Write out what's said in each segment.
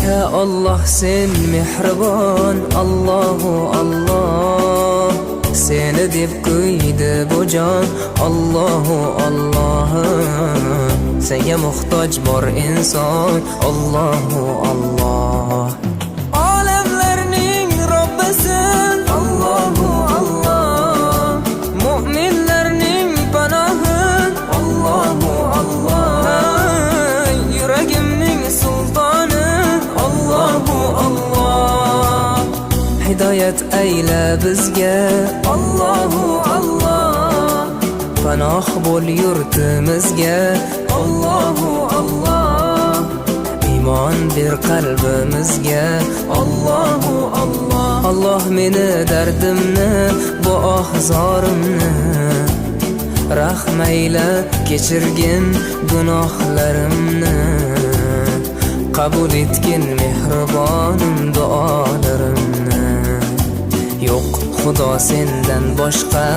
Ya Allah sen mehribon, Allahu Allah. Seni deb qo'ydi bu jon, Allahu Allah. Senga muhtoj bor inson, Allahu Allah. Olamlarning Robbisin, Allahu Allah. Mu'minlarning panohi, Allahu Allah. Yuragimning sultoni, Allahu Allah. Hidoyat ayla bizga, Allahu Allah. Panoh bo'l yurtimizga, Allahu Allah. Iymon ber qalbimizga, Allahu Allah. Allah meni dardimni, bu ohzorimni rahmayla kechirgin gunohlarimni. Qabul etgin mehribonim duolarimni. Yo'q Xudo sendan boshqa,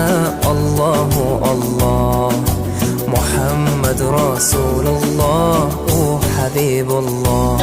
Allahu Allah. Muhammad Rasululloh, u Habibulloh.